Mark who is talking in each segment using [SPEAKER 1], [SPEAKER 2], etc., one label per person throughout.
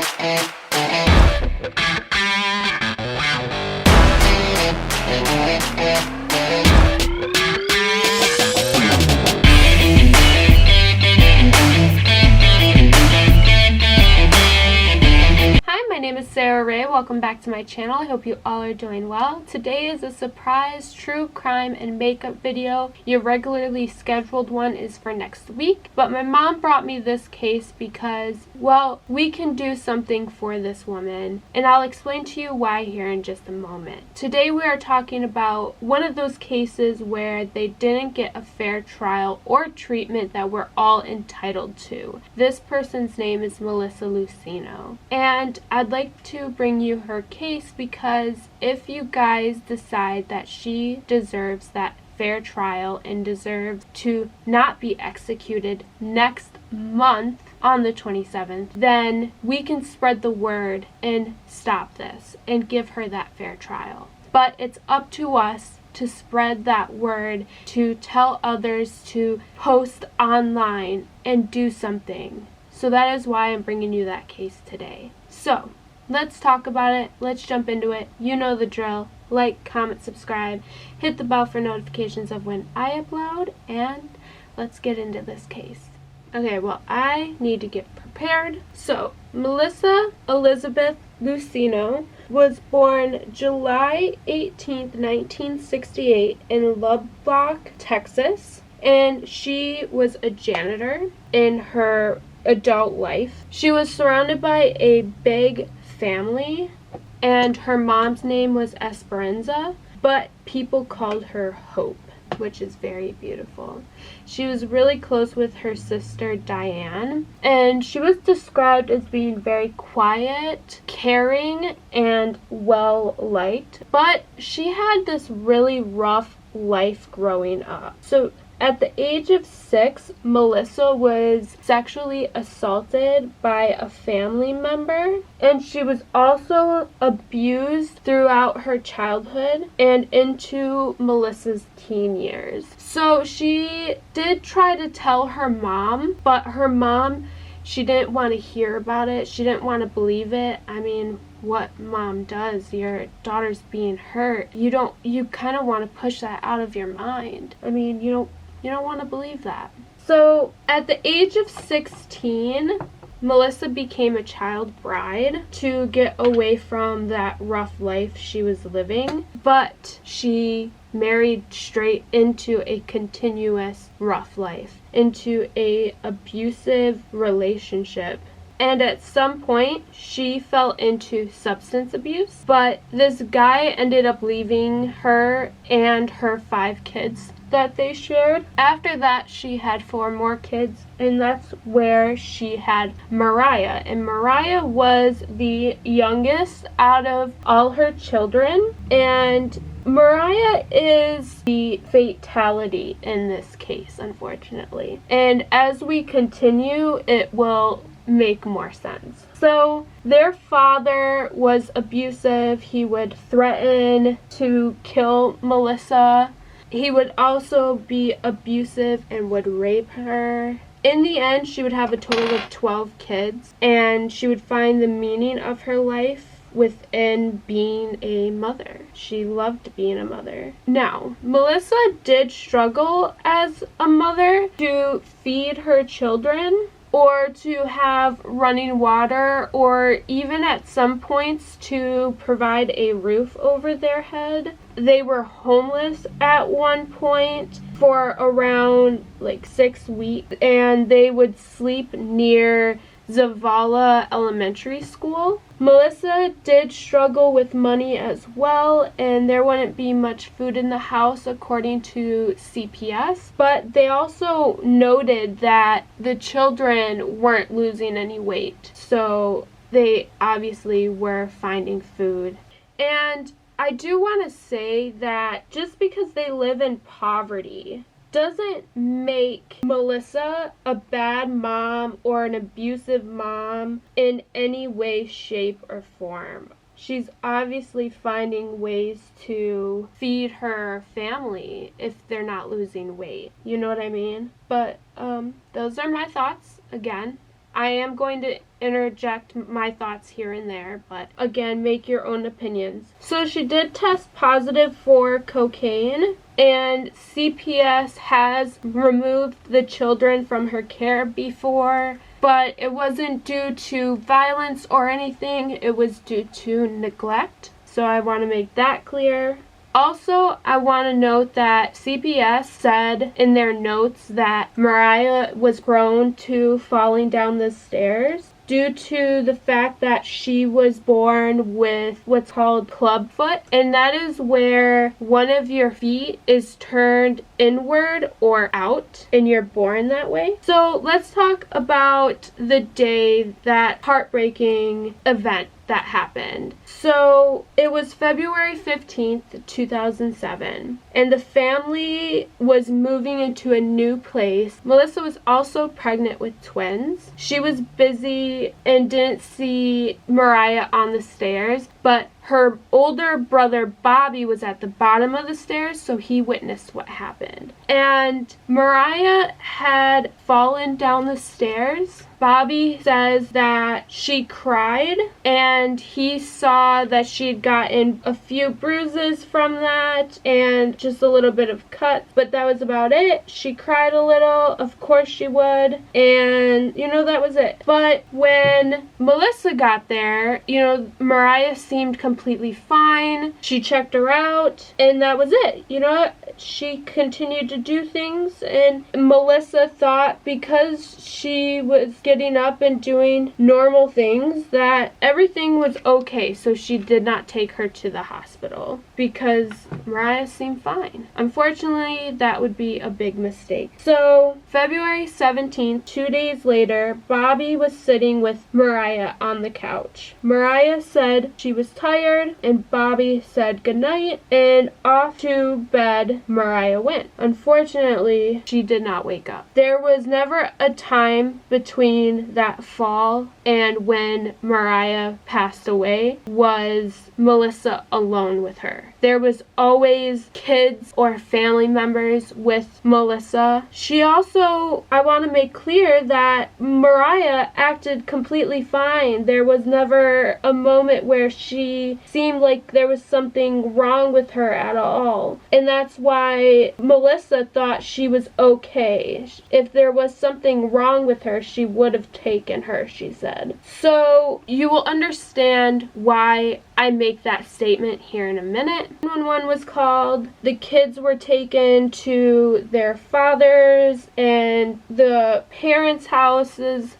[SPEAKER 1] My name is Sarah Rae. Welcome back to my channel. I hope you all are doing well. Today is a surprise true crime and makeup video. Your regularly scheduled one is for next week, but my mom brought me this case because, well, we can do something for this woman, and I'll explain to you why here in just a moment. Today we are talking about one of those cases where they didn't get a fair trial or treatment that we're all entitled to. This person's name is Melissa Lucio, and I'd like to bring you her case because if you guys decide that she deserves that fair trial and deserves to not be executed next month on the 27th, then we can spread the word and stop this and give her that fair trial. But it's up to us to spread that word, to tell others, to post online and do something. So that is why I'm bringing you that case today. So let's talk about it. Let's jump into it. You know the drill. Like, comment, subscribe, hit the bell for notifications of when I upload, and let's get into this case. Okay, well, I need to get prepared. So, Melissa Elizabeth Lucio was born July 18th, 1968 in Lubbock, Texas, and she was a janitor in her adult life. She was surrounded by a big family, and her mom's name was Esperanza, but people called her Hope, which is very beautiful. She was really close with her sister Diane, and she was described as being very quiet, caring, and well-liked, but she had this really rough life growing up. So at the age of 6, Melissa was sexually assaulted by a family member, and she was also abused throughout her childhood and into Melissa's teen years. So she did try to tell her mom, but her mom, she didn't want to hear about it. She didn't want to believe it. I mean, what mom does, your daughter's being hurt. You kind of want to push that out of your mind. I mean, you don't want to believe that. So at the age of 16, Melissa became a child bride to get away from that rough life she was living, but she married straight into a continuous rough life, into a abusive relationship. And at some point, she fell into substance abuse, but this guy ended up leaving her and her 5 kids that they shared. After that, she had 4 more kids, and that's where she had Mariah. And Mariah was the youngest out of all her children, and Mariah is the fatality in this case, unfortunately. And as we continue, it will make more sense. So their father was abusive. He would threaten to kill Melissa. He would also be abusive and would rape her. In the end, she would have a total of 12 kids, and she would find the meaning of her life within being a mother. She loved being a mother. Now, Melissa did struggle as a mother to feed her children, or to have running water, or even at some points to provide a roof over their head. They were homeless at one point for around 6 weeks, and they would sleep near Zavala Elementary School. Melissa did struggle with money as well, and there wouldn't be much food in the house according to CPS, but they also noted that the children weren't losing any weight, so they obviously were finding food. And I do want to say that just because they live in poverty doesn't make Melissa a bad mom or an abusive mom in any way, shape, or form. She's obviously finding ways to feed her family if they're not losing weight. You know what I mean? But those are my thoughts. Again, I am going to interject my thoughts here and there, but again, make your own opinions. So she did test positive for cocaine, and CPS has removed the children from her care before, but it wasn't due to violence or anything. It was due to neglect. So I want to make that clear. Also, I want to note that CPS said in their notes that Mariah was prone to falling down the stairs due to the fact that she was born with what's called clubfoot, and that is where one of your feet is turned inward or out and you're born that way. So let's talk about the day, that heartbreaking event that happened. So it was February 15th, 2007, and the family was moving into a new place. Melissa was also pregnant with twins. She was busy and didn't see Mariah on the stairs, but her older brother Bobby was at the bottom of the stairs, so he witnessed what happened. And Mariah had fallen down the stairs. Bobby says that she cried, and he saw that she had gotten a few bruises from that and just a little bit of cuts, but that was about it. She cried a little, of course she would, and that was it. But when Melissa got there, Mariah seemed completely fine. She checked her out, and that was it. She continued to do things, and Melissa thought because she was getting up and doing normal things that everything was okay, so she did not take her to the hospital because Mariah seemed fine. Unfortunately, that would be a big mistake. So February 17th, 2 days later, Bobby was sitting with Mariah on the couch. Mariah said she was tired, and Bobby said goodnight, and off to bed Mariah went. Unfortunately, she did not wake up. There was never a time between that fall and when Mariah passed away was Melissa alone with her. There was always kids or family members with Melissa. She also, I want to make clear that Mariah acted completely fine. There was never a moment where she seemed like there was something wrong with her at all. And that's why Melissa thought she was okay. If there was something wrong with her, she would have taken her, she said. So you will understand why I make that statement here in a minute. 911 was called. The kids were taken to their fathers and the parents' houses,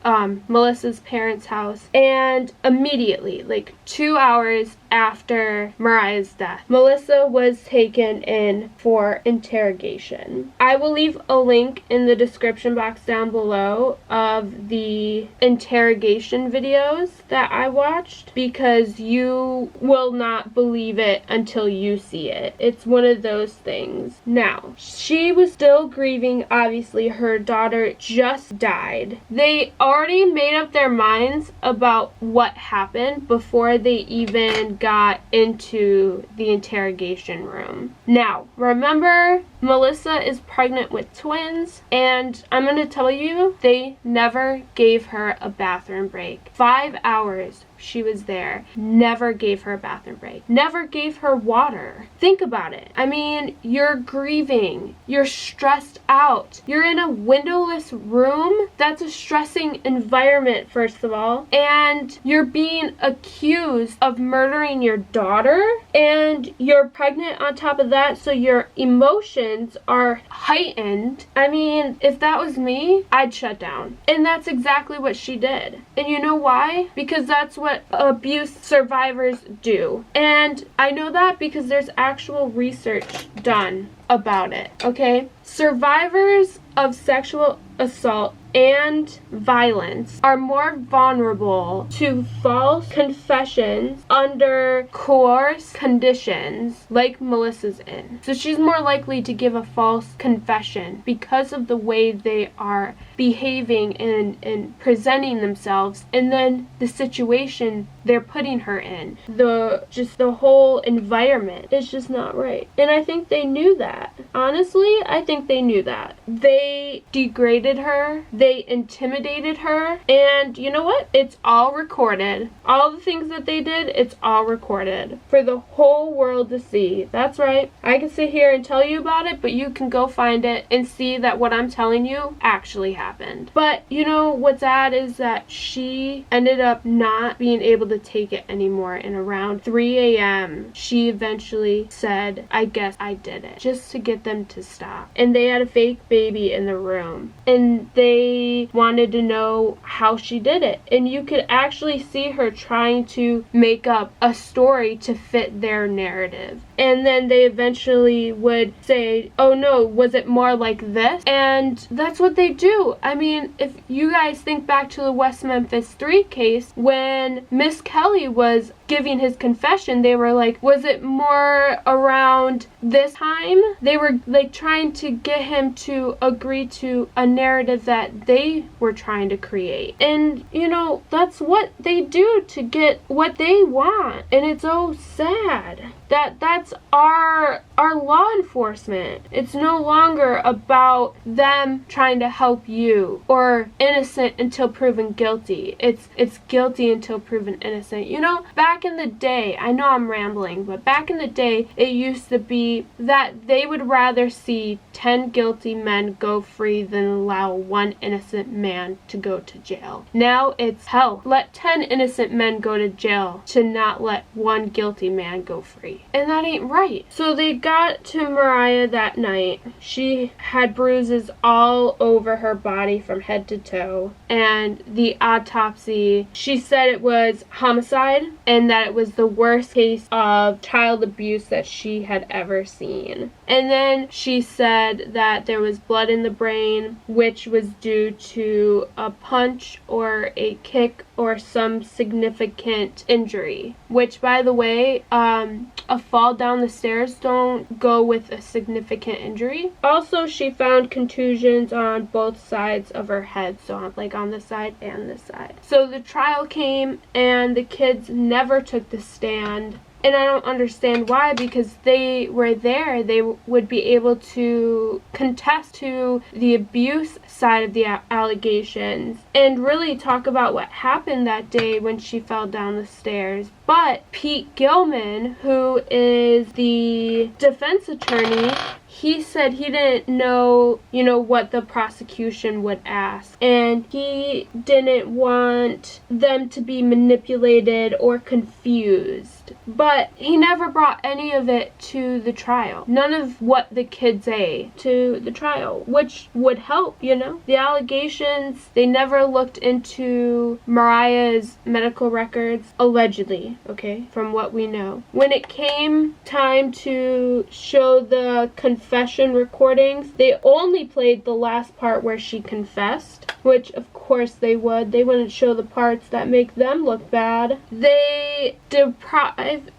[SPEAKER 1] Melissa's parents' house, and immediately, like 2 hours after Mariah's death, Melissa was taken in for interrogation. I will leave a link in the description box down below of the interrogation videos that I watched because you will not believe it until you see it. It's one of those things. Now, she was still grieving. Obviously, her daughter just died. They already made up their minds about what happened before they even got into the interrogation room. Now, remember, Melissa is pregnant with twins, and I'm going to tell you, they never gave her a bathroom break. 5 hours she was there, never gave her a bathroom break, never gave her water. Think about it. I mean, you're grieving, you're stressed out, you're in a windowless room. That's a stressing environment, first of all, and you're being accused of murdering your daughter, and you're pregnant on top of that, so your emotions are heightened. I mean, if that was me, I'd shut down. And that's exactly what she did. And you know why? Because that's what abuse survivors do. And I know that because there's actual research done about it, okay? Survivors of sexual assault and violence are more vulnerable to false confessions under coerced conditions like Melissa's in. So she's more likely to give a false confession because of the way they are behaving and presenting themselves, and then the situation they're putting her in, the whole environment is just not right. And I think they knew that. Honestly, I think they knew that. They degraded her, they intimidated her, and you know what? It's all recorded. All the things that they did, it's all recorded for the whole world to see. That's right. I can sit here and tell you about it, but you can go find it and see that what I'm telling you actually happened. But you know what's sad is that she ended up not being able to take it anymore, and around 3 a.m. she eventually said, I guess I did it, just to get them to stop. And they had a fake baby in the room, and they wanted to know how she did it. And you could actually see her trying to make up a story to fit their narrative. And then they eventually would say, oh no, was it more like this? And that's what they do. I mean, if you guys think back to the West Memphis 3 case, when Miss Kelly was giving his confession, they were like, was it more around this time? They were like trying to get him to agree to a narrative that they were trying to create. And you know, that's what they do to get what they want. And it's so sad that that's our law enforcement. It's no longer about them trying to help you, or innocent until proven guilty. It's guilty until proven innocent. You know, back in the day, I know I'm rambling, but back in the day, it used to be that they would rather see 10 guilty men go free than allow one innocent man to go to jail. Now it's hell. Let 10 innocent men go to jail to not let one guilty man go free. And that ain't right. So they got to Mariah that night. She had bruises all over her body from head to toe. And the autopsy, she said it was homicide, and that it was the worst case of child abuse that she had ever seen. And then she said that there was blood in the brain, which was due to a punch or a kick or some significant injury. Which, by the way, a fall down the stairs don't go with a significant injury. Also, she found contusions on both sides of her head, so like on this side and this side. So the trial came, and the kids never took the stand. And I don't understand why, because they were there. They would be able to contest to the abuse side of the allegations and really talk about what happened that day when she fell down the stairs. But Pete Gilman, who is the defense attorney, he said he didn't know, what the prosecution would ask. And he didn't want them to be manipulated or confused. But he never brought any of it to the trial. None of what the kids say to the trial, which would help, The allegations, they never looked into Mariah's medical records, allegedly, okay, from what we know. When it came time to show the confession recordings, they only played the last part where she confessed, which of course they would. They wouldn't show the parts that make them look bad. They deprived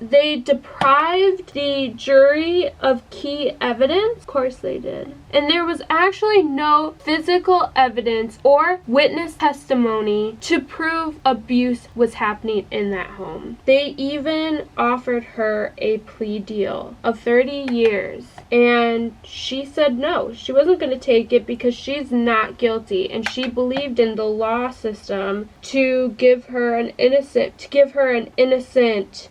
[SPEAKER 1] the jury of key evidence. Of course they did. And there was actually no physical evidence or witness testimony to prove abuse was happening in that home. They even offered her a plea deal of 30 years. And she said no. She wasn't going to take it because she's not guilty. And she believed in the law system to give her an innocent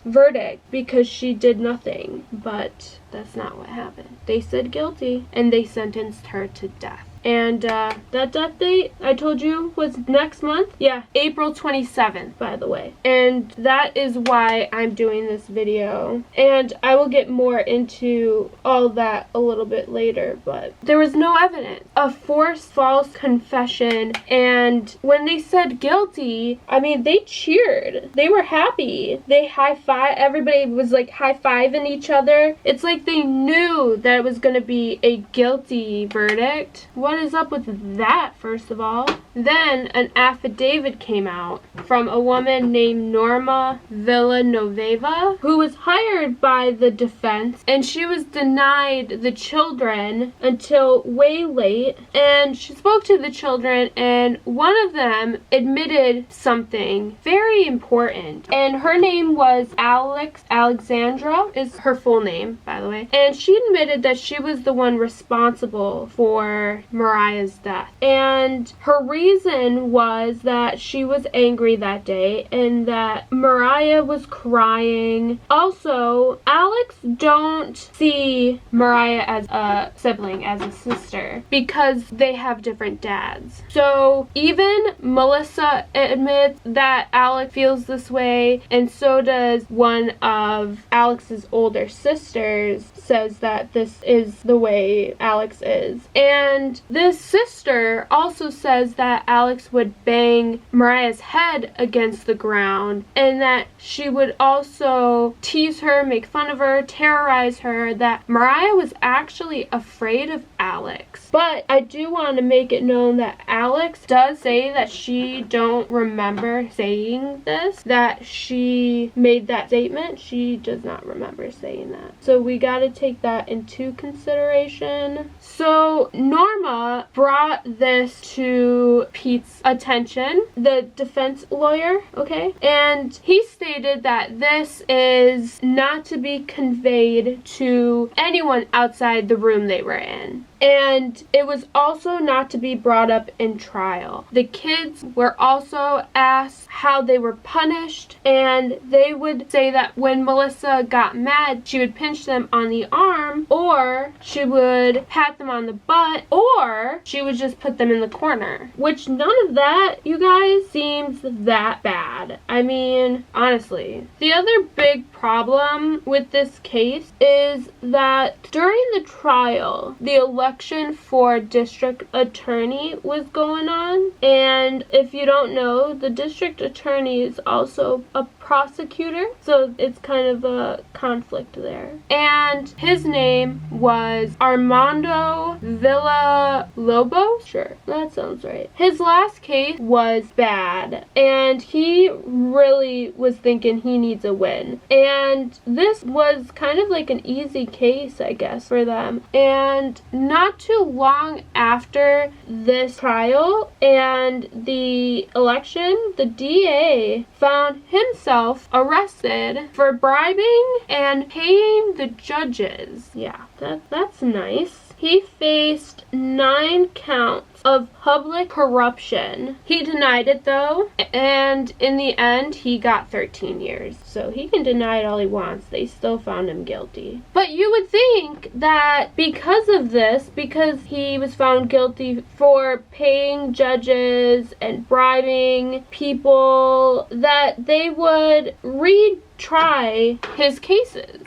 [SPEAKER 1] verdict because she did nothing. But that's not what happened. They said guilty, and they sentenced her to death. And that death date I told you was next month. Yeah, April 27th, by the way. And that is why I'm doing this video. And I will get more into all that a little bit later, but there was no evidence. A forced false confession, and when they said guilty, I mean, they cheered. They were happy. They high-fived. Everybody was like high-fiving each other. It's like they knew that it was going to be a guilty verdict. What what is up with that, first of all? Then an affidavit came out from a woman named Norma Villanueva, who was hired by the defense, and she was denied the children until way late. And she spoke to the children, and one of them admitted something very important. And her name was Alexandra is her full name, by the way. And she admitted that she was the one responsible for Mariah's death. And her reason was that she was angry that day and that Mariah was crying. Also, Alex don't see Mariah as a sibling, as a sister, because they have different dads. So even Melissa admits that Alex feels this way, and so does one of Alex's older sisters, says that this is the way Alex is. And this sister also says that Alex would bang Mariah's head against the ground, and that she would also tease her, make fun of her, terrorize her, that Mariah was actually afraid of Alex. But I do want to make it known that Alex does say that she don't remember saying this, that she made that statement. She does not remember saying that. So we got to take that into consideration. So Norma brought this to Pete's attention, the defense lawyer, okay? And he stated that this is not to be conveyed to anyone outside the room they were in. And it was also not to be brought up in trial. The kids were also asked how they were punished, and they would say that when Melissa got mad, she would pinch them on the arm, or she would pat them on the butt, or she would just put them in the corner. Which none of that, you guys, seems that bad. I mean, honestly. The other big problem with this case is that during the trial, the election for district attorney was going on, and if you don't know, the district attorney is also a prosecutor, so it's kind of a conflict there. And his name was Armando Villalobos. Sure, that sounds right. His last case was bad, and he really was thinking he needs a win. And this was kind of like an easy case, I guess, for them. And not too long after this trial and the election, the DA found himself arrested for bribing and paying the judges. Yeah, that's nice. He faced 9 counts of public corruption. He denied it though, and in the end he got 13 years. So he can deny it all he wants, they still found him guilty. But you would think that because of this, because he was found guilty for paying judges and bribing people, that they would retry his cases.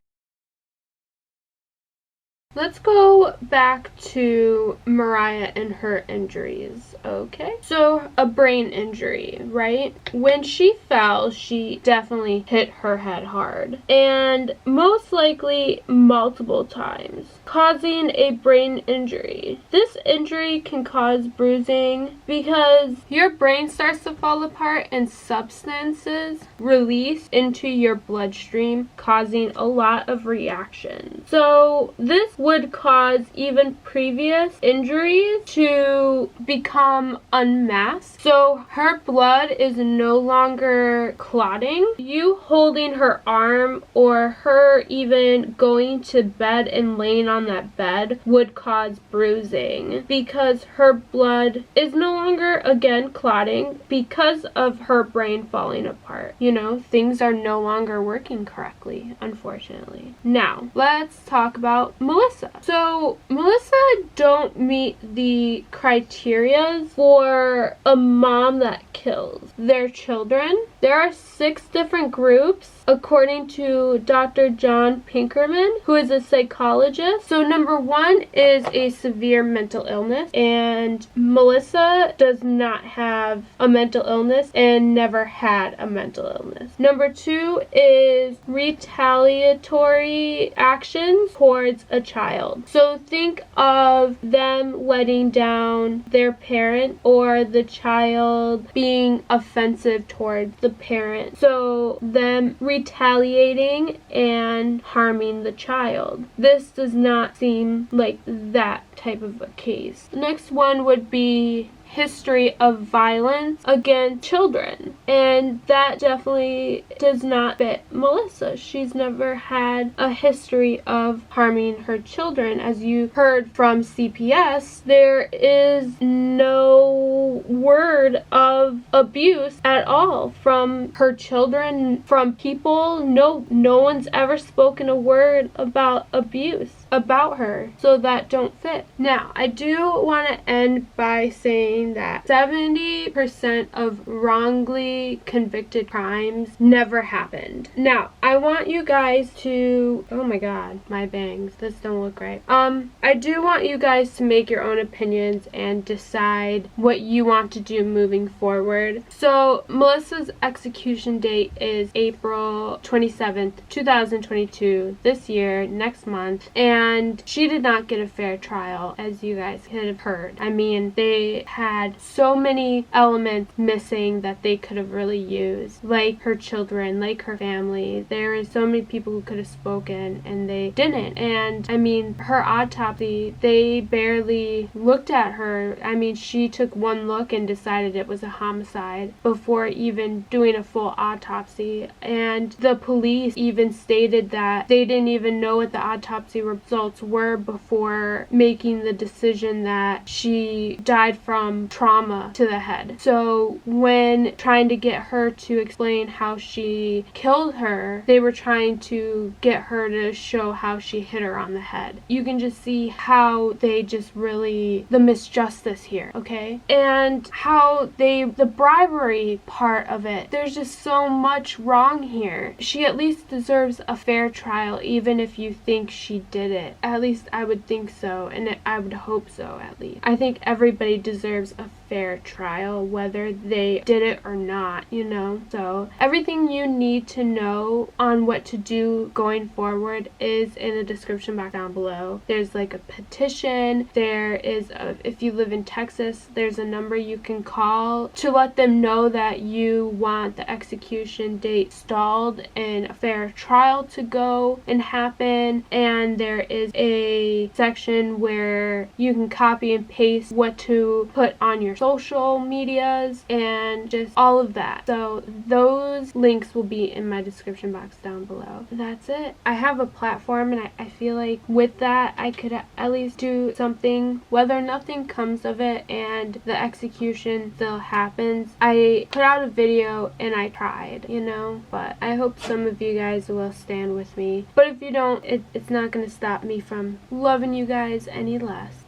[SPEAKER 1] Let's go back to Mariah and her injuries, okay? So, a brain injury, right? When she fell, she definitely hit her head hard, and most likely multiple times, causing a brain injury. This injury can cause bruising because your brain starts to fall apart and substances release into your bloodstream, causing a lot of reactions. So, this would cause even previous injuries to become unmasked. So her blood is no longer clotting. You holding her arm or her even going to bed and laying on that bed would cause bruising because her blood is no longer again clotting because of her brain falling apart. You know, things are no longer working correctly, unfortunately. Now, let's talk about Melissa. So Melissa don't meet the criteria for a mom that kills their children. There are 6 different groups according to Dr. John Pinkerman, who is a psychologist. So number 1 is a severe mental illness, and Melissa does not have a mental illness and never had a mental illness. Number 2 is retaliatory actions towards a child. child. So think of them letting down their parent or the child being offensive towards the parent. So them retaliating and harming the child. This does not seem like that type of a case. The next one would be history of violence against children, and that definitely does not fit Melissa. She's never had a history of harming her children. As you heard from CPS, there is no word of abuse at all from her children, from people. No one's ever spoken a word about abuse about her, so that don't fit. Now, I do want to end by saying that 70% of wrongly convicted crimes never happened. Now, I want you guys to, oh my god, my bangs, this don't look right. I do want you guys to make your own opinions and decide what you want to do moving forward. So, Melissa's execution date is April 27th, 2022, this year, next month, and she did not get a fair trial, as you guys could have heard. I mean, they had so many elements missing that they could have really used, like her children, like her family. There is so many people who could have spoken and they didn't. And I mean, her autopsy, they barely looked at her. I mean, she took one look and decided it was a homicide before even doing a full autopsy. And the police even stated that they didn't even know what the autopsy results were before making the decision that she died from trauma to the head. So when trying to get her to explain how she killed her, they were trying to get her to show how she hit her on the head. You can just see how they just really, the misjustice here, okay? And how the bribery part of it, there's just so much wrong here. She at least deserves a fair trial, even if you think she did it. At least I would think so, and I would hope so, at least. I think everybody deserves a fair trial, whether they did it or not, you know? So everything you need to know on what to do going forward is in the description box down below. There's like a petition, there is if you live in Texas, there's a number you can call to let them know that you want the execution date stalled and a fair trial to go and happen. And there is a section where you can copy and paste what to put on your social medias and just all of that. So those links will be in my description box down below. That's it. I have a platform, and I feel like with that I could at least do something, whether nothing comes of it and the execution still happens. I put out a video and I tried, you know, but I hope some of you guys will stand with me. But if you don't, it's not gonna stop me from loving you guys any less.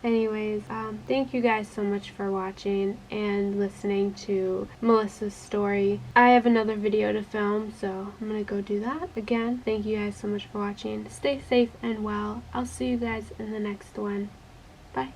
[SPEAKER 1] Anyways, thank you guys so much for watching and listening to Melissa's story. I have another video to film, so I'm gonna go do that. Again, thank you guys so much for watching. Stay safe and well. I'll see you guys in the next one. Bye.